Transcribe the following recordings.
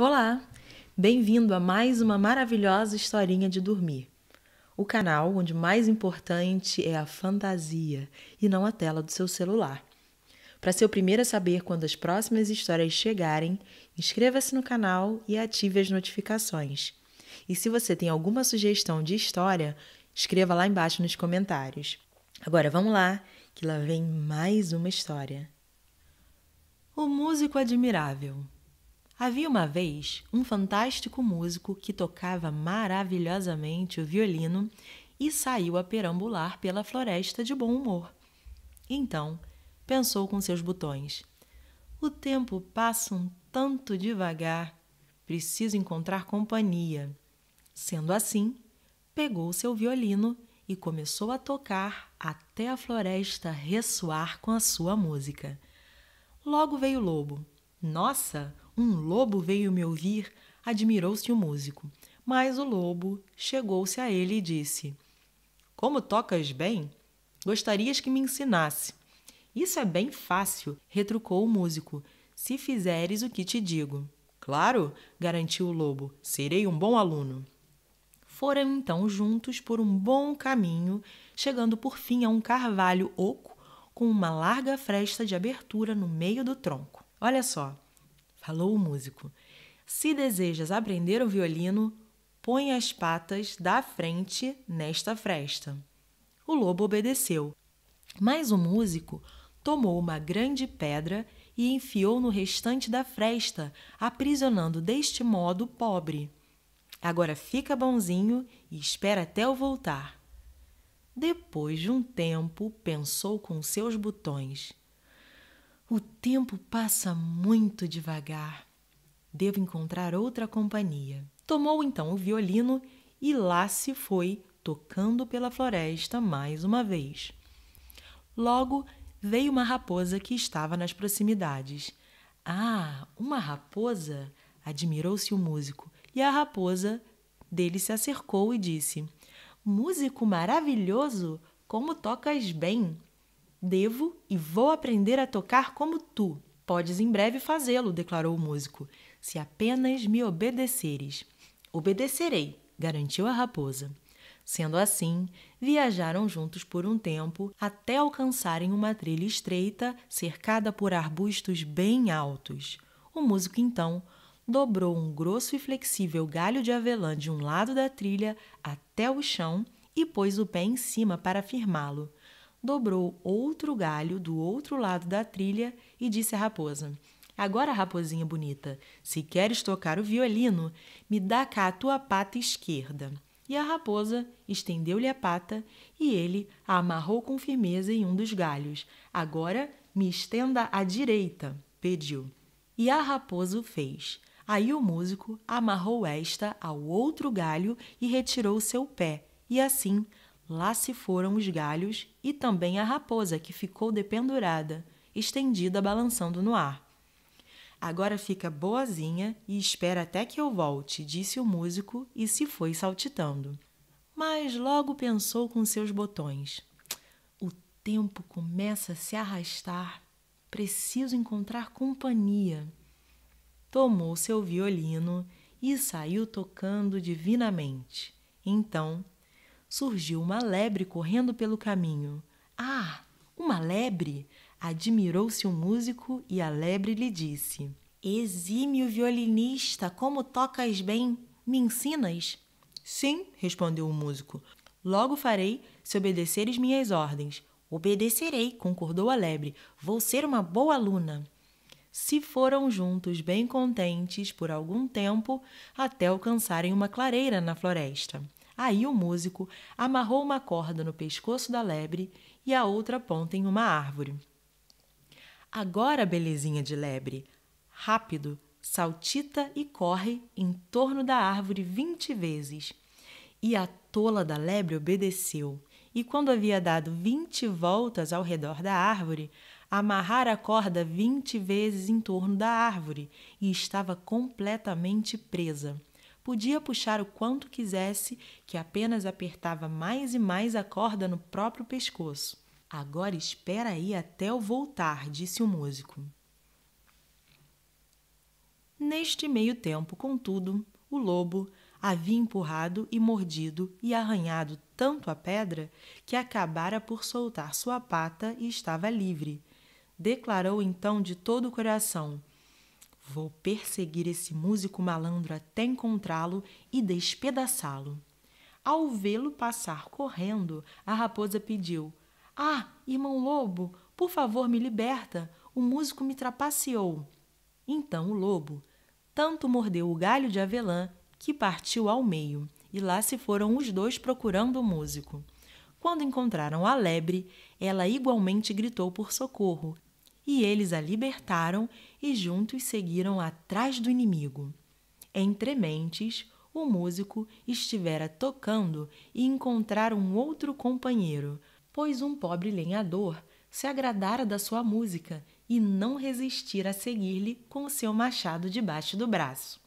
Olá! Bem-vindo a mais uma maravilhosa historinha de dormir. O canal onde mais importante é a fantasia e não a tela do seu celular. Para ser o primeiro a saber quando as próximas histórias chegarem, inscreva-se no canal e ative as notificações. E se você tem alguma sugestão de história, escreva lá embaixo nos comentários. Agora vamos lá, que lá vem mais uma história. O músico admirável. Havia uma vez um fantástico músico que tocava maravilhosamente o violino e saiu a perambular pela floresta de bom humor. Então, pensou com seus botões: o tempo passa um tanto devagar, preciso encontrar companhia. Sendo assim, pegou seu violino e começou a tocar até a floresta ressoar com a sua música. Logo veio o lobo. Nossa, um lobo veio me ouvir, admirou-se o músico. Mas o lobo chegou-se a ele e disse: como tocas bem? Gostarias que me ensinasse. Isso é bem fácil, retrucou o músico, se fizeres o que te digo. Claro, garantiu o lobo, serei um bom aluno. Foram então juntos por um bom caminho, chegando por fim a um carvalho oco com uma larga fresta de abertura no meio do tronco. Olha só, falou o músico, se desejas aprender o violino, põe as patas da frente nesta fresta. O lobo obedeceu, mas o músico tomou uma grande pedra e enfiou no restante da fresta, aprisionando deste modo o pobre. Agora fica bonzinho e espera até eu voltar. Depois de um tempo, pensou com seus botões: o tempo passa muito devagar. Devo encontrar outra companhia. Tomou então o violino e lá se foi, tocando pela floresta mais uma vez. Logo veio uma raposa que estava nas proximidades. Ah, uma raposa? Admirou-se o músico, e a raposa dele se acercou e disse: músico maravilhoso, como tocas bem! Devo e vou aprender a tocar como tu. Podes em breve fazê-lo, declarou o músico, se apenas me obedeceres. Obedecerei, garantiu a raposa. Sendo assim, viajaram juntos por um tempo até alcançarem uma trilha estreita cercada por arbustos bem altos. O músico, então, dobrou um grosso e flexível galho de avelã de um lado da trilha até o chão e pôs o pé em cima para firmá-lo. Dobrou outro galho do outro lado da trilha e disse à raposa: agora, raposinha bonita, se queres tocar o violino, me dá cá a tua pata esquerda. E a raposa estendeu-lhe a pata e ele a amarrou com firmeza em um dos galhos. Agora me estenda à direita, pediu. E a raposa o fez. Aí o músico amarrou esta ao outro galho e retirou seu pé. E assim, lá se foram os galhos e também a raposa, que ficou dependurada, estendida balançando no ar. Agora fica boazinha e espera até que eu volte, disse o músico e se foi saltitando. Mas logo pensou com seus botões: o tempo começa a se arrastar, preciso encontrar companhia. Tomou seu violino e saiu tocando divinamente. Então, surgiu uma lebre correndo pelo caminho. Ah, uma lebre! Admirou-se o músico e a lebre lhe disse: exímio violinista, como tocas bem, me ensinas? Sim, respondeu o músico. Logo farei, se obedeceres minhas ordens. Obedecerei, concordou a lebre. Vou ser uma boa aluna. Se foram juntos bem contentes por algum tempo, até alcançarem uma clareira na floresta. Aí o músico amarrou uma corda no pescoço da lebre e a outra ponta em uma árvore. Agora, belezinha de lebre, rápido, saltita e corre em torno da árvore 20 vezes. E a tola da lebre obedeceu, e quando havia dado 20 voltas ao redor da árvore, amarrara a corda 20 vezes em torno da árvore e estava completamente presa. Podia puxar o quanto quisesse, que apenas apertava mais e mais a corda no próprio pescoço. Agora espera aí até eu voltar, disse o músico. Neste meio tempo, contudo, o lobo havia empurrado e mordido e arranhado tanto a pedra que acabara por soltar sua pata e estava livre. Declarou então de todo o coração: vou perseguir esse músico malandro até encontrá-lo e despedaçá-lo. Ao vê-lo passar correndo, a raposa pediu: ah, irmão lobo, por favor me liberta, o músico me trapaceou. Então o lobo tanto mordeu o galho de avelã que partiu ao meio, e lá se foram os dois procurando o músico. Quando encontraram a lebre, ela igualmente gritou por socorro, e eles a libertaram e juntos seguiram atrás do inimigo. Entre mentes, o músico estivera tocando e encontrara um outro companheiro, pois um pobre lenhador se agradara da sua música e não resistira a seguir-lhe com o seu machado debaixo do braço.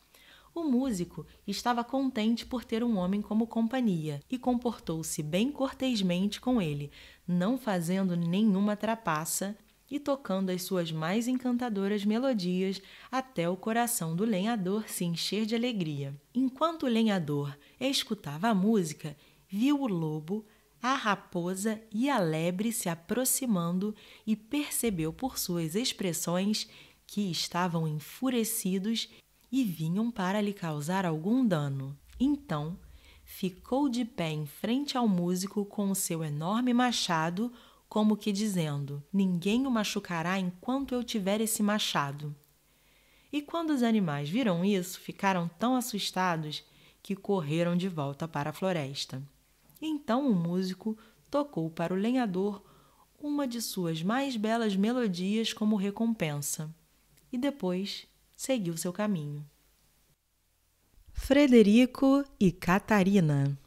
O músico estava contente por ter um homem como companhia e comportou-se bem cortesmente com ele, não fazendo nenhuma trapaça e tocando as suas mais encantadoras melodias até o coração do lenhador se encher de alegria. Enquanto o lenhador escutava a música, viu o lobo, a raposa e a lebre se aproximando e percebeu por suas expressões que estavam enfurecidos e vinham para lhe causar algum dano. Então, ficou de pé em frente ao músico com o seu enorme machado, como que dizendo: ninguém o machucará enquanto eu tiver esse machado. E quando os animais viram isso, ficaram tão assustados que correram de volta para a floresta. Então o músico tocou para o lenhador uma de suas mais belas melodias como recompensa, e depois seguiu seu caminho. Frederico e Catarina.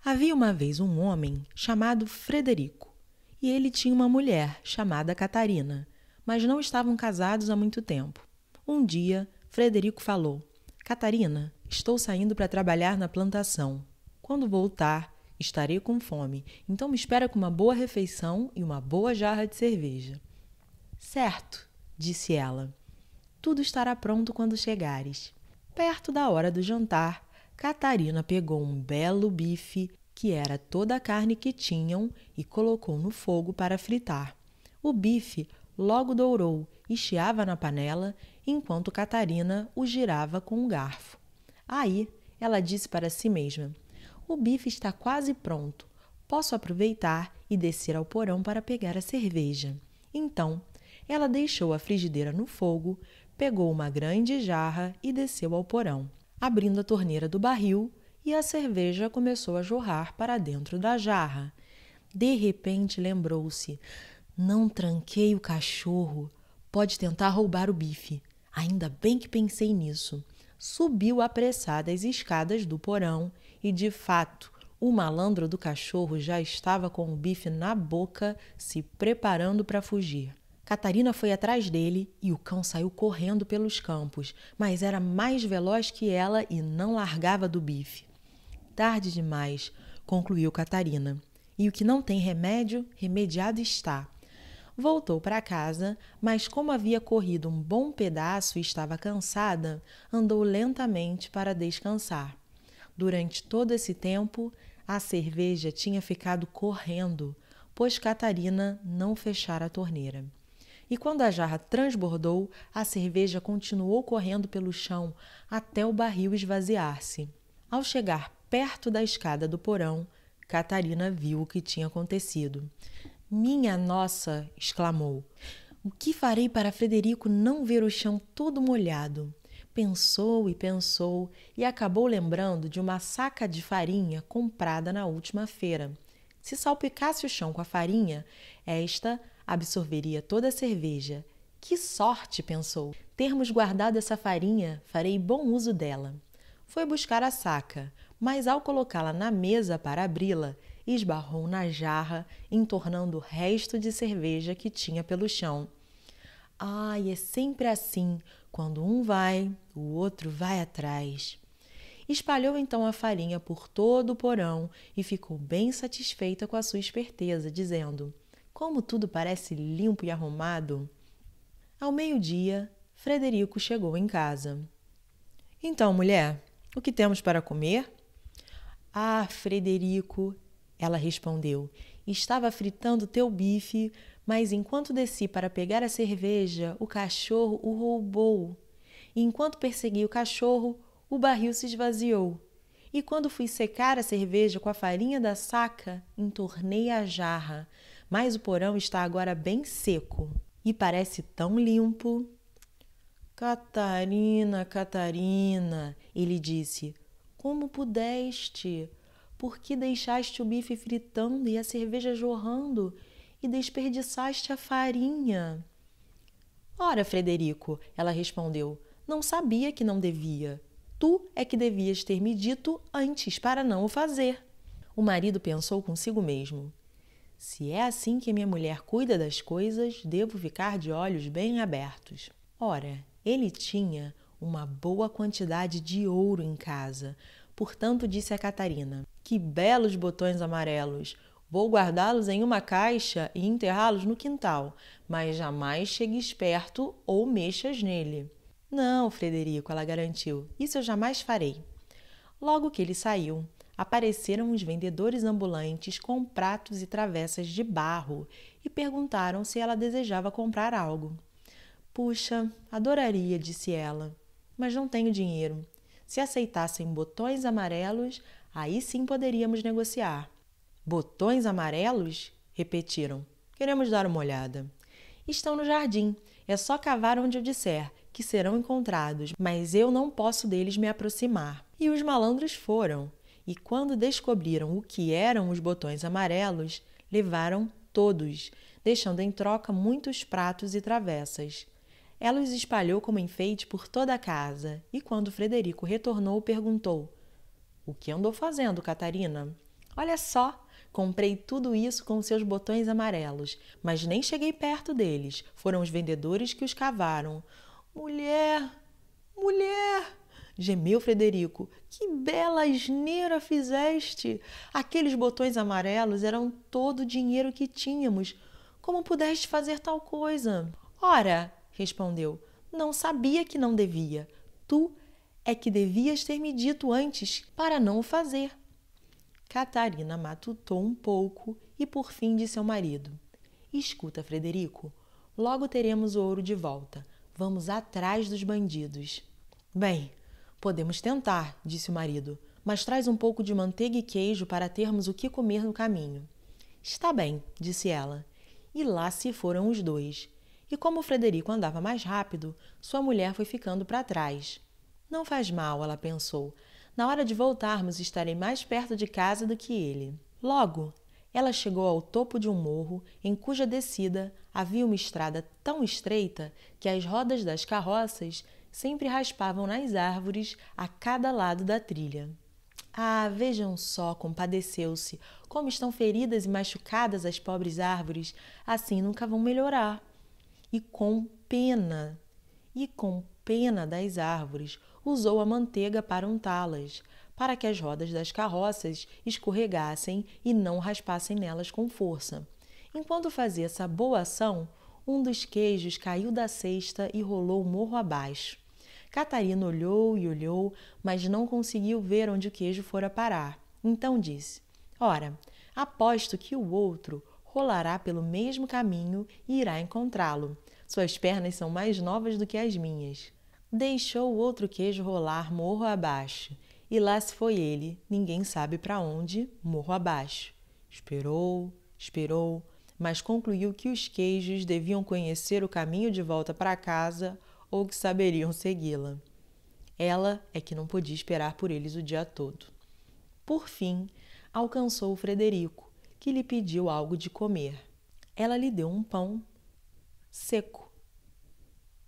Havia uma vez um homem chamado Frederico, e ele tinha uma mulher chamada Catarina, mas não estavam casados há muito tempo. Um dia, Frederico falou: Catarina, estou saindo para trabalhar na plantação. Quando voltar, estarei com fome, então me espera com uma boa refeição e uma boa jarra de cerveja. Certo, disse ela. Tudo estará pronto quando chegares. Perto da hora do jantar, Catarina pegou um belo bife, que era toda a carne que tinham, e colocou no fogo para fritar. O bife logo dourou e chiava na panela, enquanto Catarina o girava com um garfo. Aí, ela disse para si mesma: o bife está quase pronto. Posso aproveitar e descer ao porão para pegar a cerveja. Então, ela deixou a frigideira no fogo, pegou uma grande jarra e desceu ao porão, abrindo a torneira do barril, e a cerveja começou a jorrar para dentro da jarra. De repente lembrou-se: não tranquei o cachorro. Pode tentar roubar o bife. Ainda bem que pensei nisso. Subiu apressada as escadas do porão e, de fato, o malandro do cachorro já estava com o bife na boca, se preparando para fugir. Catarina foi atrás dele e o cão saiu correndo pelos campos, mas era mais veloz que ela e não largava do bife. Tarde demais, concluiu Catarina, e o que não tem remédio, remediado está. Voltou para casa, mas como havia corrido um bom pedaço e estava cansada, andou lentamente para descansar. Durante todo esse tempo, a cerveja tinha ficado correndo, pois Catarina não fechara a torneira. E quando a jarra transbordou, a cerveja continuou correndo pelo chão até o barril esvaziar-se. Ao chegar perto da escada do porão, Catarina viu o que tinha acontecido. Minha nossa! Exclamou. O que farei para Frederico não ver o chão todo molhado? Pensou e pensou e acabou lembrando de uma saca de farinha comprada na última feira. Se salpicasse o chão com a farinha, esta absorveria toda a cerveja. Que sorte, pensou. Termos guardado essa farinha, farei bom uso dela. Foi buscar a saca, mas ao colocá-la na mesa para abri-la, esbarrou na jarra, entornando o resto de cerveja que tinha pelo chão. Ai, é sempre assim. Quando um vai, o outro vai atrás. Espalhou então a farinha por todo o porão e ficou bem satisfeita com a sua esperteza, dizendo: como tudo parece limpo e arrumado. Ao meio-dia, Frederico chegou em casa. Então, mulher, o que temos para comer? Ah, Frederico, ela respondeu, estava fritando teu bife, mas enquanto desci para pegar a cerveja, o cachorro o roubou. E enquanto persegui o cachorro, o barril se esvaziou. E quando fui secar a cerveja com a farinha da saca, entornei a jarra, mas o porão está agora bem seco e parece tão limpo. Catarina, Catarina, ele disse, como pudeste? Por que deixaste o bife fritando e a cerveja jorrando e desperdiçaste a farinha? Ora, Frederico, ela respondeu, não sabia que não devia. Tu é que devias ter me dito antes para não o fazer. O marido pensou consigo mesmo. Se é assim que minha mulher cuida das coisas, devo ficar de olhos bem abertos. Ora, ele tinha uma boa quantidade de ouro em casa. Portanto, disse a Catarina, que belos botões amarelos! Vou guardá-los em uma caixa e enterrá-los no quintal, mas jamais chegues perto ou mexas nele. Não, Frederico, ela garantiu, isso eu jamais farei. Logo que ele saiu, apareceram os vendedores ambulantes com pratos e travessas de barro e perguntaram se ela desejava comprar algo. Puxa, adoraria, disse ela, mas não tenho dinheiro. Se aceitassem botões amarelos, aí sim poderíamos negociar. Botões amarelos? Repetiram. Queremos dar uma olhada. Estão no jardim. É só cavar onde eu disser, que serão encontrados, mas eu não posso deles me aproximar. E os malandros foram. E quando descobriram o que eram os botões amarelos, levaram todos, deixando em troca muitos pratos e travessas. Ela os espalhou como enfeite por toda a casa, e quando Frederico retornou, perguntou: O que andou fazendo, Catarina? Olha só! Comprei tudo isso com seus botões amarelos, mas nem cheguei perto deles. Foram os vendedores que os cavaram. Mulher, mulher, gemeu Frederico. Que bela asneira fizeste! Aqueles botões amarelos eram todo o dinheiro que tínhamos. Como pudeste fazer tal coisa? Ora, respondeu, não sabia que não devia. Tu é que devias ter me dito antes para não o fazer. Catarina matutou um pouco e por fim disse ao marido, escuta, Frederico, logo teremos o ouro de volta. Vamos atrás dos bandidos. Bem, podemos tentar, disse o marido, mas traz um pouco de manteiga e queijo para termos o que comer no caminho. Está bem, disse ela. E lá se foram os dois. E como o Frederico andava mais rápido, sua mulher foi ficando para trás. Não faz mal, ela pensou. Na hora de voltarmos, estarei mais perto de casa do que ele. Logo, ela chegou ao topo de um morro, em cuja descida havia uma estrada tão estreita que as rodas das carroças sempre raspavam nas árvores a cada lado da trilha. Ah, vejam só, compadeceu-se, como estão feridas e machucadas as pobres árvores, assim nunca vão melhorar. E com pena das árvores, usou a manteiga para untá-las, para que as rodas das carroças escorregassem e não raspassem nelas com força. Enquanto fazia essa boa ação, um dos queijos caiu da cesta e rolou o morro abaixo. Catarina olhou e olhou, mas não conseguiu ver onde o queijo fora parar. Então disse, ora, aposto que o outro rolará pelo mesmo caminho e irá encontrá-lo. Suas pernas são mais novas do que as minhas. Deixou o outro queijo rolar morro abaixo, e lá se foi ele, ninguém sabe para onde, morro abaixo. Esperou, mas concluiu que os queijos deviam conhecer o caminho de volta para casa ou que saberiam segui-la. Ela é que não podia esperar por eles o dia todo. Por fim, alcançou o Frederico, que lhe pediu algo de comer. Ela lhe deu um pão seco.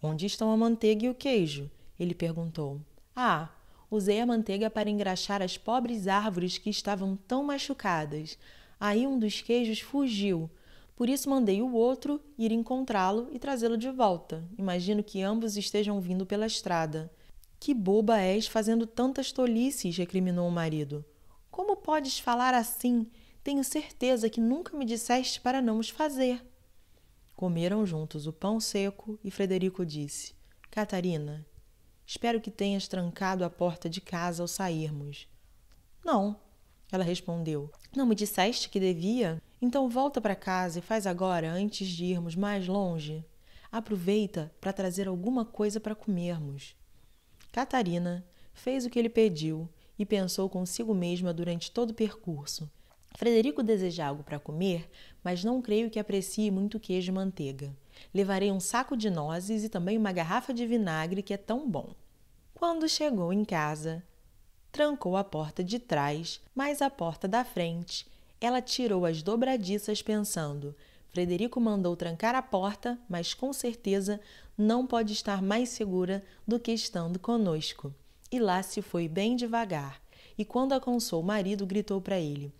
Onde estão a manteiga e o queijo? Ele perguntou. Ah, usei a manteiga para engraxar as pobres árvores que estavam tão machucadas. Aí um dos queijos fugiu. Por isso mandei o outro ir encontrá-lo e trazê-lo de volta. Imagino que ambos estejam vindo pela estrada. Que boba és fazendo tantas tolices, recriminou o marido. Como podes falar assim? Tenho certeza que nunca me disseste para não os fazer. Comeram juntos o pão seco e Frederico disse, Catarina, Espero que tenhas trancado a porta de casa ao sairmos. Não, ela respondeu. Não me disseste que devia? Então volta para casa e faz agora, antes de irmos mais longe. Aproveita para trazer alguma coisa para comermos. Catarina fez o que ele pediu e pensou consigo mesma durante todo o percurso. Frederico deseja algo para comer, mas não creio que aprecie muito queijo e manteiga. Levarei um saco de nozes e também uma garrafa de vinagre que é tão bom. Quando chegou em casa, trancou a porta de trás, mas a porta da frente. Ela tirou as dobradiças pensando: Frederico mandou trancar a porta, mas com certeza não pode estar mais segura do que estando conosco. E lá se foi bem devagar. E quando alcançou o marido, gritou para ele: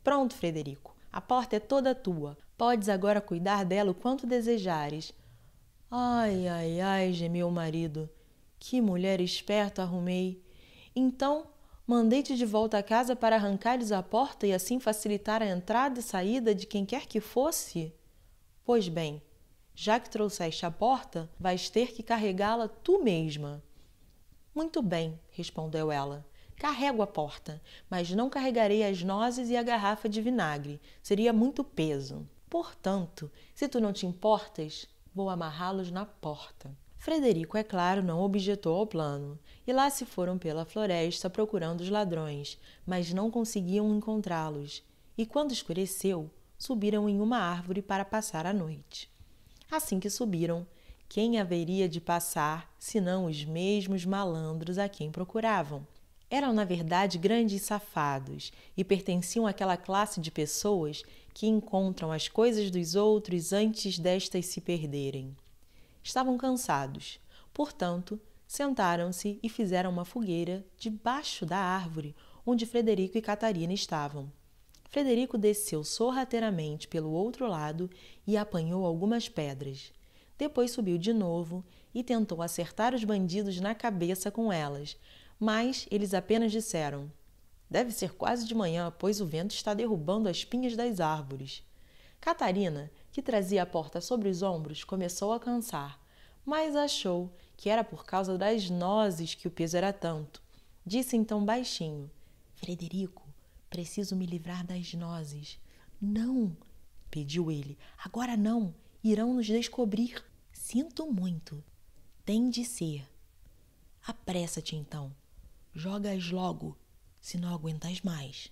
Pronto, Frederico, a porta é toda tua. Podes agora cuidar dela o quanto desejares. Ai, ai, ai, gemeu o marido. Que mulher esperta arrumei. Então, mandei-te de volta a casa para arrancar-lhes a porta e assim facilitar a entrada e saída de quem quer que fosse? Pois bem, já que trouxeste a porta, vais ter que carregá-la tu mesma. Muito bem, respondeu ela. Carrego a porta, mas não carregarei as nozes e a garrafa de vinagre. Seria muito peso. Portanto, se tu não te importas, vou amarrá-los na porta. Frederico, é claro, não objetou ao plano, e lá se foram pela floresta procurando os ladrões, mas não conseguiam encontrá-los. E quando escureceu, subiram em uma árvore para passar a noite. Assim que subiram, quem haveria de passar, senão os mesmos malandros a quem procuravam? Eram, na verdade, grandes safados e pertenciam àquela classe de pessoas que encontram as coisas dos outros antes destas se perderem. Estavam cansados, portanto, sentaram-se e fizeram uma fogueira debaixo da árvore onde Frederico e Catarina estavam. Frederico desceu sorrateiramente pelo outro lado e apanhou algumas pedras. Depois subiu de novo e tentou acertar os bandidos na cabeça com elas, mas eles apenas disseram: Deve ser quase de manhã, pois o vento está derrubando as pinhas das árvores. Catarina, que trazia a porta sobre os ombros, começou a cansar, mas achou que era por causa das nozes que o peso era tanto. Disse então baixinho: Frederico, preciso me livrar das nozes. Não, pediu ele, agora não, irão nos descobrir. Sinto muito, tem de ser. Apressa-te então, joga-as logo, se não aguentas mais.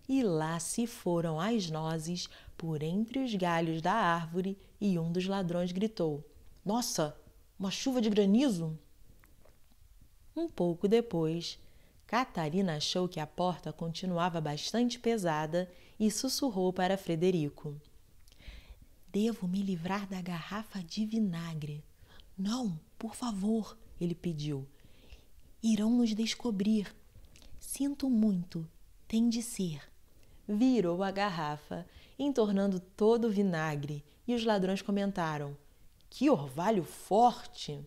E lá se foram as nozes por entre os galhos da árvore e um dos ladrões gritou: Nossa, uma chuva de granizo! Um pouco depois, Catarina achou que a porta continuava bastante pesada e sussurrou para Frederico: Devo me livrar da garrafa de vinagre. Não, por favor, ele pediu. Irão nos descobrir. Sinto muito, tem de ser. Virou a garrafa, entornando todo o vinagre, e os ladrões comentaram: Que orvalho forte!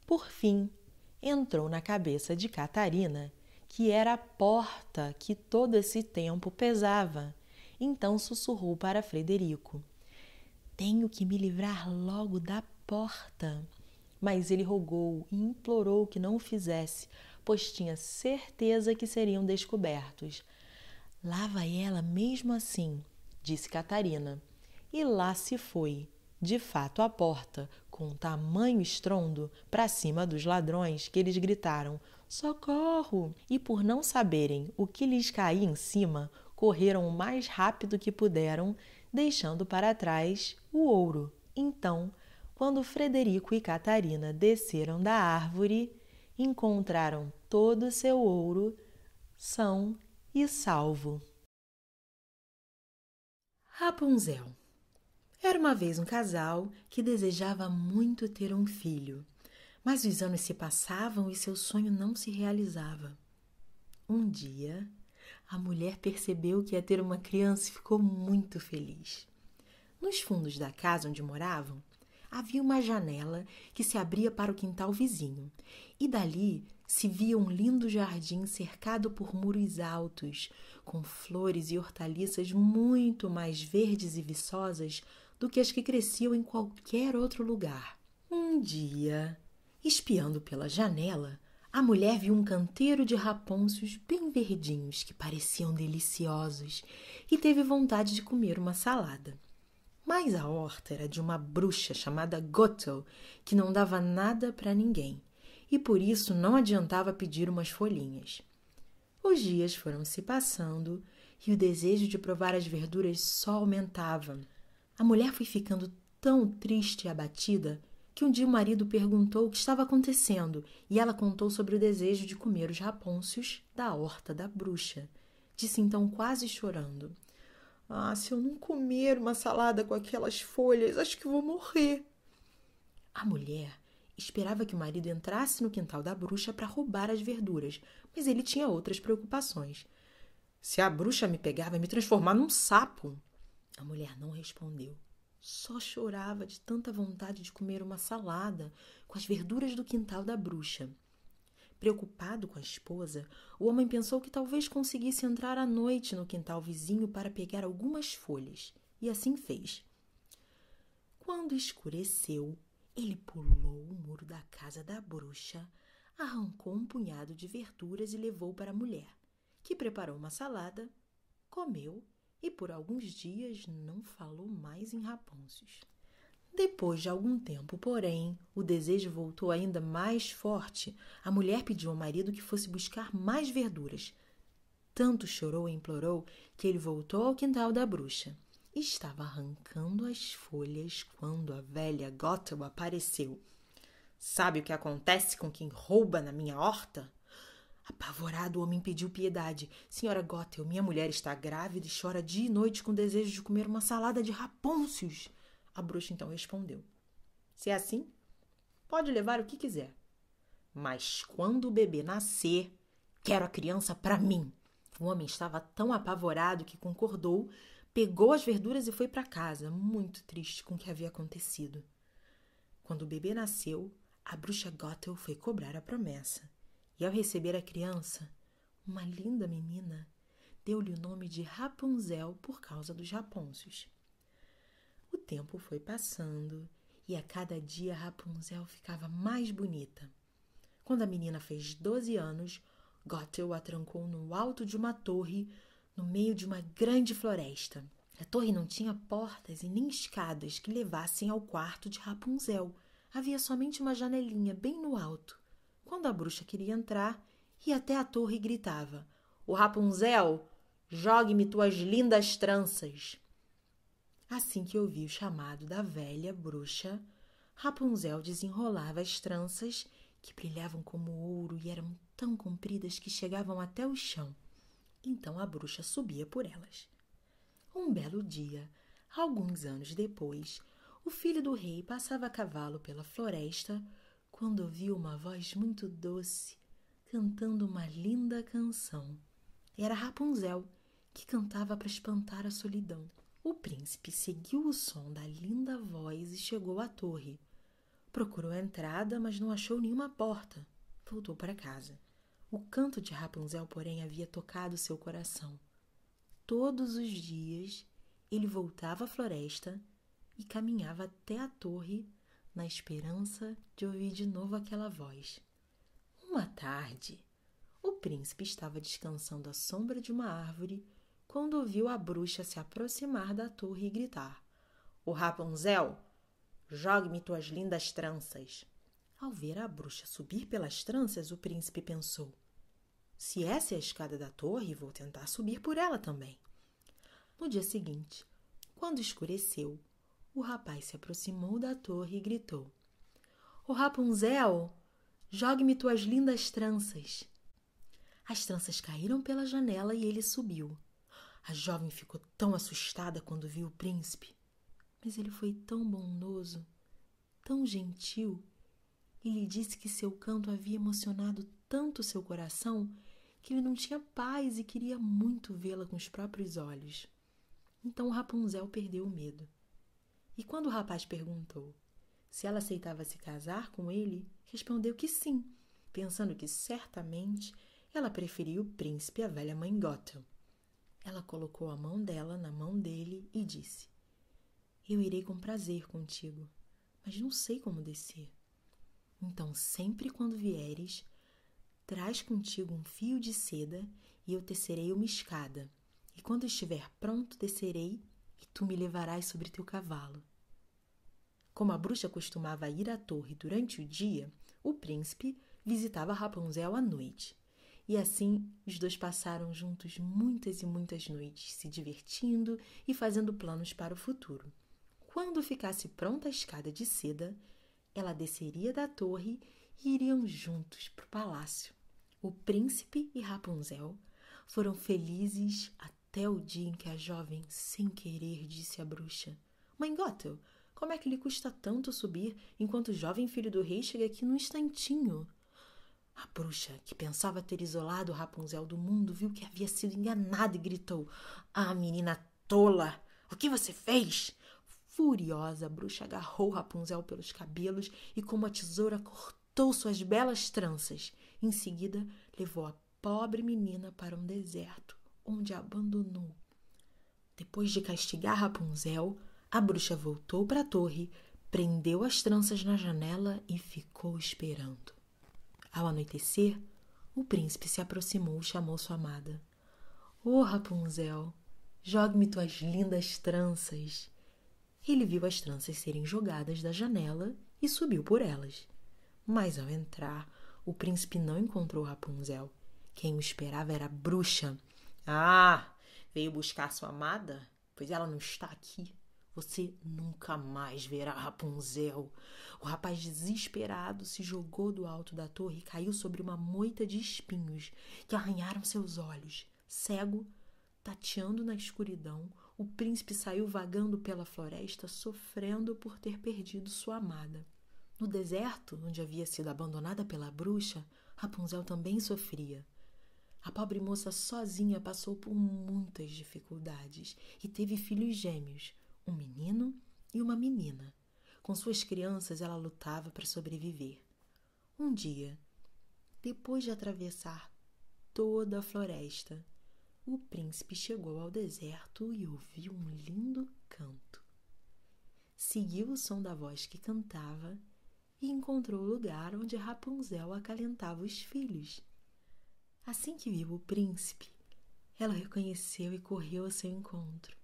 Por fim, entrou na cabeça de Catarina que era a porta que todo esse tempo pesava. Então sussurrou para Frederico: Tenho que me livrar logo da porta. Mas ele rogou e implorou que não o fizesse, pois tinha certeza que seriam descobertos. Lá vai ela mesmo assim, disse Catarina. E lá se foi, de fato, a porta, com tamanho estrondo, para cima dos ladrões, que eles gritaram: Socorro! E por não saberem o que lhes caía em cima, correram o mais rápido que puderam, deixando para trás o ouro. Então, quando Frederico e Catarina desceram da árvore, encontraram todo o seu ouro são e salvo. Rapunzel. Era uma vez um casal que desejava muito ter um filho, mas os anos se passavam e seu sonho não se realizava. Um dia, a mulher percebeu que ia ter uma criança e ficou muito feliz. Nos fundos da casa onde moravam, havia uma janela que se abria para o quintal vizinho, e dali se via um lindo jardim cercado por muros altos, com flores e hortaliças muito mais verdes e viçosas do que as que cresciam em qualquer outro lugar. Um dia, espiando pela janela, A mulher viu um canteiro de rapôncios bem verdinhos que pareciam deliciosos e teve vontade de comer uma salada. Mas a horta era de uma bruxa chamada Gothel, que não dava nada para ninguém, e por isso não adiantava pedir umas folhinhas. Os dias foram se passando e o desejo de provar as verduras só aumentava. A mulher foi ficando tão triste e abatida que um dia o marido perguntou o que estava acontecendo e ela contou sobre o desejo de comer os rapôncios da horta da bruxa. Disse então quase chorando: "Ah, se eu não comer uma salada com aquelas folhas, acho que vou morrer." A mulher esperava que o marido entrasse no quintal da bruxa para roubar as verduras, mas ele tinha outras preocupações. "Se a bruxa me pegar, vai me transformar num sapo." A mulher não respondeu. Só chorava de tanta vontade de comer uma salada com as verduras do quintal da bruxa. Preocupado com a esposa, o homem pensou que talvez conseguisse entrar à noite no quintal vizinho para pegar algumas folhas, e assim fez. Quando escureceu, ele pulou o muro da casa da bruxa, arrancou um punhado de verduras e levou para a mulher, que preparou uma salada, comeu e por alguns dias não falou mais em rapôncios. Depois de algum tempo, porém, o desejo voltou ainda mais forte. A mulher pediu ao marido que fosse buscar mais verduras. Tanto chorou e implorou que ele voltou ao quintal da bruxa. Estava arrancando as folhas quando a velha Gothel apareceu. "Sabe o que acontece com quem rouba na minha horta?" Apavorado, o homem pediu piedade. "Senhora Gothel, minha mulher está grávida e chora dia e noite com desejo de comer uma salada de rapôncios." A bruxa então respondeu: "Se é assim, pode levar o que quiser. Mas quando o bebê nascer, quero a criança para mim." O homem estava tão apavorado que concordou, pegou as verduras e foi para casa, muito triste com o que havia acontecido. Quando o bebê nasceu, a bruxa Gothel foi cobrar a promessa. E ao receber a criança, uma linda menina, deu-lhe o nome de Rapunzel por causa dos rapôncios. O tempo foi passando e a cada dia Rapunzel ficava mais bonita. Quando a menina fez 12 anos, Gothel a trancou no alto de uma torre, no meio de uma grande floresta. A torre não tinha portas e nem escadas que levassem ao quarto de Rapunzel. Havia somente uma janelinha bem no alto. Quando a bruxa queria entrar, ia até a torre e gritava: "Ô Rapunzel, jogue-me tuas lindas tranças." Assim que ouviu o chamado da velha bruxa, Rapunzel desenrolava as tranças, que brilhavam como ouro e eram tão compridas que chegavam até o chão. Então a bruxa subia por elas. Um belo dia, alguns anos depois, o filho do rei passava a cavalo pela floresta quando ouviu uma voz muito doce cantando uma linda canção. Era Rapunzel, que cantava para espantar a solidão. O príncipe seguiu o som da linda voz e chegou à torre. Procurou a entrada, mas não achou nenhuma porta. Voltou para casa. O canto de Rapunzel, porém, havia tocado seu coração. Todos os dias, ele voltava à floresta e caminhava até a torre na esperança de ouvir de novo aquela voz. Uma tarde, o príncipe estava descansando à sombra de uma árvore quando ouviu a bruxa se aproximar da torre e gritar: "Ô Rapunzel, jogue-me tuas lindas tranças." Ao ver a bruxa subir pelas tranças, o príncipe pensou: "Se essa é a escada da torre, vou tentar subir por ela também." No dia seguinte, quando escureceu, o rapaz se aproximou da torre e gritou: "Ô Rapunzel, jogue-me tuas lindas tranças." As tranças caíram pela janela e ele subiu. A jovem ficou tão assustada quando viu o príncipe, mas ele foi tão bondoso, tão gentil, e lhe disse que seu canto havia emocionado tanto seu coração que ele não tinha paz e queria muito vê-la com os próprios olhos. Então Rapunzel perdeu o medo. E quando o rapaz perguntou se ela aceitava se casar com ele, respondeu que sim, pensando que certamente ela preferia o príncipe à velha mãe Gothel. Ela colocou a mão dela na mão dele e disse: "Eu irei com prazer contigo, mas não sei como descer. Então, sempre quando vieres, Traz contigo um fio de seda e eu tecerei uma escada. E quando estiver pronto, descerei e tu me levarás sobre teu cavalo. Como a bruxa costumava ir à torre durante o dia, o príncipe visitava Rapunzel à noite. E assim os dois passaram juntos muitas e muitas noites, se divertindo e fazendo planos para o futuro. Quando ficasse pronta a escada de seda, ela desceria da torre e iriam juntos para o palácio. O príncipe e Rapunzel foram felizes até o dia em que a jovem, sem querer, disse à bruxa: Mãe Gothel, como é que lhe custa tanto subir enquanto o jovem filho do rei chega aqui num instantinho? A bruxa, que pensava ter isolado Rapunzel do mundo, viu que havia sido enganada e gritou: Ah, menina tola! O que você fez? Furiosa, a bruxa agarrou Rapunzel pelos cabelos e com uma tesoura cortou suas belas tranças. Em seguida, levou a pobre menina para um deserto, onde a abandonou. Depois de castigar Rapunzel, a bruxa voltou para a torre, prendeu as tranças na janela e ficou esperando. Ao anoitecer, o príncipe se aproximou e chamou sua amada. Oh, Rapunzel, jogue-me tuas lindas tranças. Ele viu as tranças serem jogadas da janela e subiu por elas. Mas ao entrar, o príncipe não encontrou Rapunzel. Quem o esperava era a bruxa. Ah, veio buscar sua amada? Pois ela não está aqui. Você nunca mais verá Rapunzel. O rapaz, desesperado, se jogou do alto da torre e caiu sobre uma moita de espinhos que arranharam seus olhos. Cego, tateando na escuridão, o príncipe saiu vagando pela floresta, sofrendo por ter perdido sua amada. No deserto, onde havia sido abandonada pela bruxa, Rapunzel também sofria. A pobre moça sozinha passou por muitas dificuldades e teve filhos gêmeos, um menino e uma menina. Com suas crianças, ela lutava para sobreviver. Um dia, depois de atravessar toda a floresta, o príncipe chegou ao deserto e ouviu um lindo canto. Seguiu o som da voz que cantava e encontrou o lugar onde Rapunzel acalentava os filhos. Assim que viu o príncipe, ela o reconheceu e correu ao seu encontro.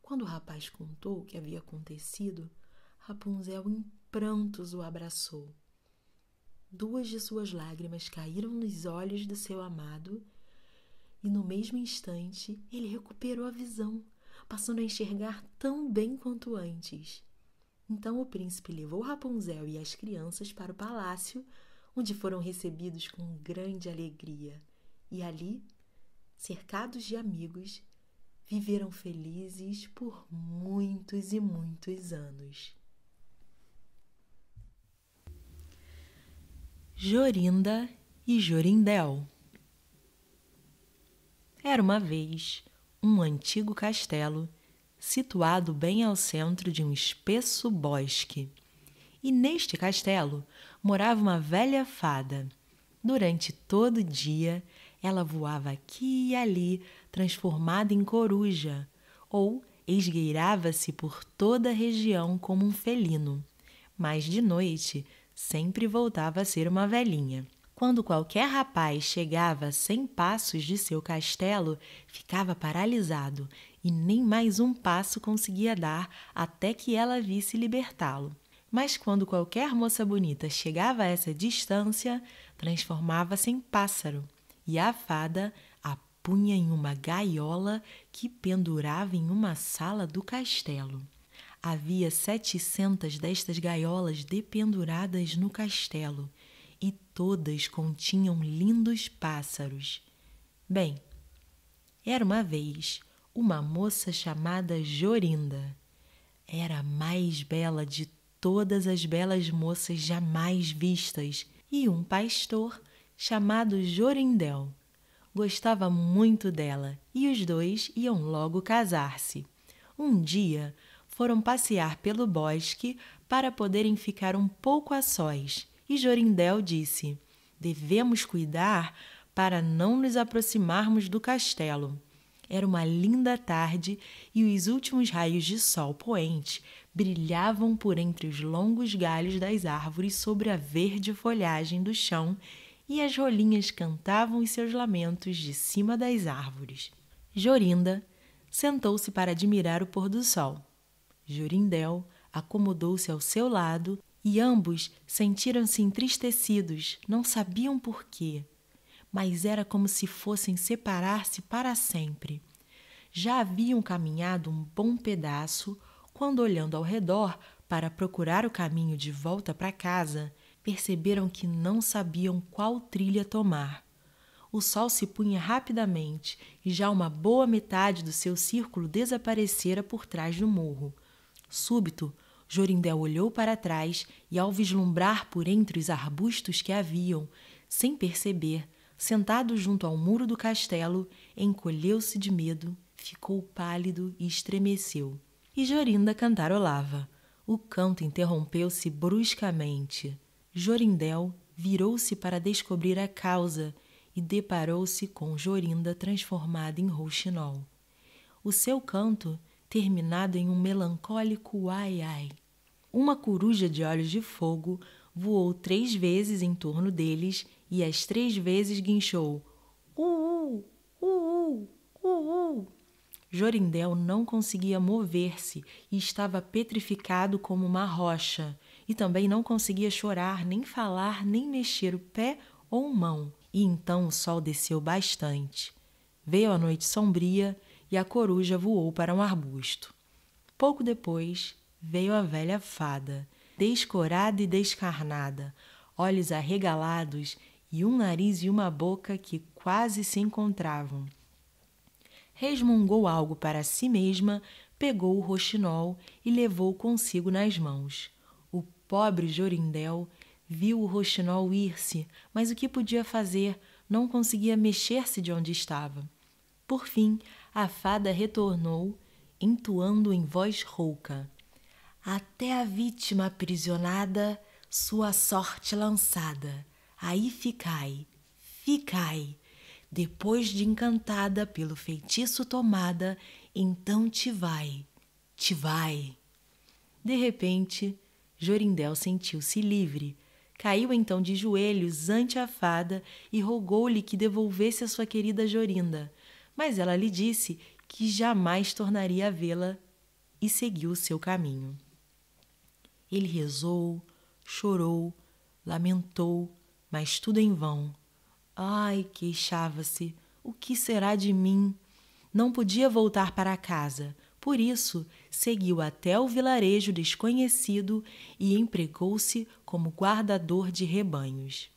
Quando o rapaz contou o que havia acontecido, Rapunzel em prantos o abraçou. 2 de suas lágrimas caíram nos olhos do seu amado e no mesmo instante ele recuperou a visão, passando a enxergar tão bem quanto antes. Então o príncipe levou Rapunzel e as crianças para o palácio, onde foram recebidos com grande alegria. E ali, cercados de amigos, viveram felizes por muitos e muitos anos. Jorinda e Jorindel. Era uma vez um antigo castelo situado bem ao centro de um espesso bosque. E neste castelo morava uma velha fada. Durante todo o dia, ela voava aqui e ali, transformada em coruja, ou esgueirava-se por toda a região como um felino. Mas de noite, sempre voltava a ser uma velhinha. Quando qualquer rapaz chegava a 100 passos de seu castelo, ficava paralisado e nem mais um passo conseguia dar até que ela visse libertá-lo. Mas quando qualquer moça bonita chegava a essa distância, transformava-se em pássaro e a fada a punha em uma gaiola que pendurava em uma sala do castelo. Havia 700 destas gaiolas dependuradas no castelo e todas continham lindos pássaros. Bem, era uma vez uma moça chamada Jorinda. Era a mais bela de todas as belas moças jamais vistas, e um pastor chamado Jorindel gostava muito dela e os dois iam logo casar-se. Um dia foram passear pelo bosque para poderem ficar um pouco a sós e Jorindel disse: devemos cuidar para não nos aproximarmos do castelo. Era uma linda tarde e os últimos raios de sol poente brilhavam por entre os longos galhos das árvores sobre a verde folhagem do chão e as rolinhas cantavam os seus lamentos de cima das árvores. Jorinda sentou-se para admirar o pôr do sol. Jorindel acomodou-se ao seu lado e ambos sentiram-se entristecidos, não sabiam por quê, mas era como se fossem separar-se para sempre. Já haviam caminhado um bom pedaço quando, olhando ao redor para procurar o caminho de volta para casa, perceberam que não sabiam qual trilha tomar. O sol se punha rapidamente e já uma boa metade do seu círculo desaparecera por trás do morro. Súbito, Jorindel olhou para trás e, ao vislumbrar por entre os arbustos que haviam, sem perceber, sentado junto ao muro do castelo, encolheu-se de medo, ficou pálido e estremeceu. E Jorinda cantarolava. O canto interrompeu-se bruscamente. Jorindel virou-se para descobrir a causa e deparou-se com Jorinda transformada em rouxinol. O seu canto terminado em um melancólico ai-ai. Uma coruja de olhos de fogo voou 3 vezes em torno deles e as 3 vezes guinchou "uh-uh, uh-uh, uh-uh". Jorindel não conseguia mover-se e estava petrificado como uma rocha, e também não conseguia chorar, nem falar, nem mexer o pé ou mão. E então o sol desceu bastante. Veio a noite sombria e a coruja voou para um arbusto. Pouco depois veio a velha fada, descorada e descarnada, olhos arregalados e um nariz e uma boca que quase se encontravam. Resmungou algo para si mesma, pegou o roxinol e levou consigo nas mãos. O pobre Jorindel viu o roxinol ir-se, mas o que podia fazer? Não conseguia mexer-se de onde estava. Por fim, a fada retornou, entoando em voz rouca: "Até a vítima aprisionada, sua sorte lançada. Aí ficai, ficai. Depois de encantada pelo feitiço tomada, então te vai, te vai." De repente, Jorindel sentiu-se livre. Caiu então de joelhos ante a fada e rogou-lhe que devolvesse a sua querida Jorinda. Mas ela lhe disse que jamais tornaria a vê-la e seguiu o seu caminho. Ele rezou, chorou, lamentou, mas tudo em vão. Ai, queixava-se, o que será de mim? Não podia voltar para casa. Por isso, seguiu até o vilarejo desconhecido e empregou-se como guardador de rebanhos.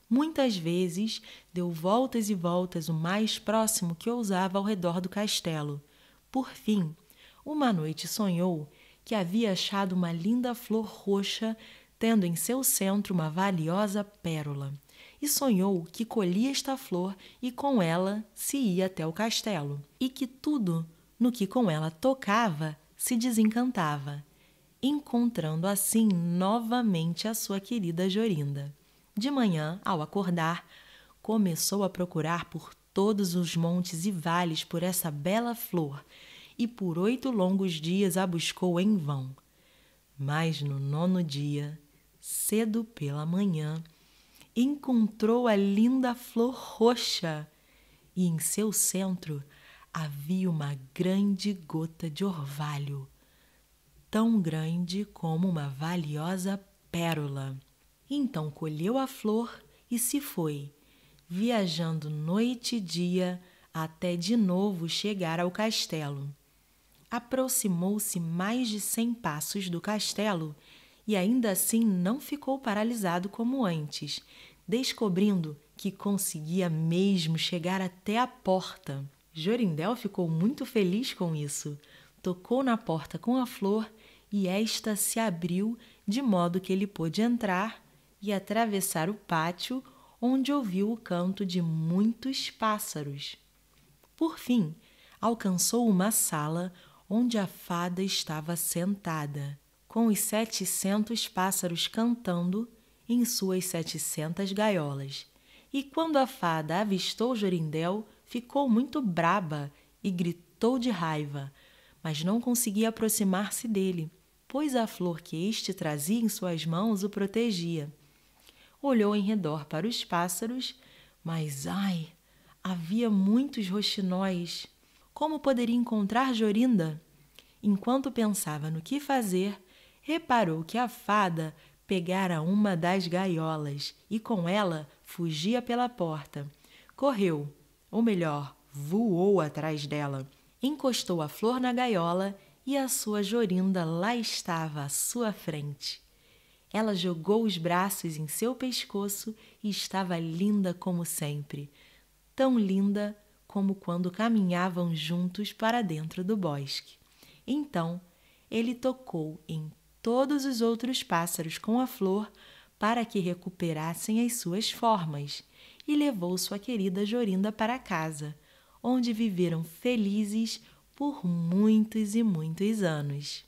Muitas vezes deu voltas e voltas o mais próximo que ousava ao redor do castelo. Por fim, uma noite sonhou que havia achado uma linda flor roxa, tendo em seu centro uma valiosa pérola. E sonhou que colhia esta flor e com ela se ia até o castelo, e que tudo no que com ela tocava se desencantava, encontrando assim novamente a sua querida Jorinda. De manhã, ao acordar, começou a procurar por todos os montes e vales por essa bela flor, e por 8 longos dias a buscou em vão. Mas no 9º dia, cedo pela manhã, encontrou a linda flor roxa, e em seu centro havia uma grande gota de orvalho, tão grande como uma valiosa pérola. Então colheu a flor e se foi, viajando noite e dia até de novo chegar ao castelo. Aproximou-se mais de 100 passos do castelo e ainda assim não ficou paralisado como antes, descobrindo que conseguia mesmo chegar até a porta. Jorindel ficou muito feliz com isso. Tocou na porta com a flor e esta se abriu de modo que ele pôde entrar e atravessar o pátio, onde ouviu o canto de muitos pássaros. Por fim, alcançou uma sala onde a fada estava sentada, com os 700 pássaros cantando em suas 700 gaiolas. E quando a fada avistou Jorindel, ficou muito braba e gritou de raiva, mas não conseguia aproximar-se dele, pois a flor que este trazia em suas mãos o protegia. olhou em redor para os pássaros, mas, ai, havia muitos roxinóis. Como poderia encontrar Jorinda? Enquanto pensava no que fazer, reparou que a fada pegara uma das gaiolas e com ela fugia pela porta. Correu, ou melhor, voou atrás dela. Encostou a flor na gaiola e a sua Jorinda lá estava à sua frente. Ela jogou os braços em seu pescoço e estava linda como sempre, tão linda como quando caminhavam juntos para dentro do bosque. Então, ele tocou em todos os outros pássaros com a flor para que recuperassem as suas formas e levou sua querida Jorinda para casa, onde viveram felizes por muitos e muitos anos.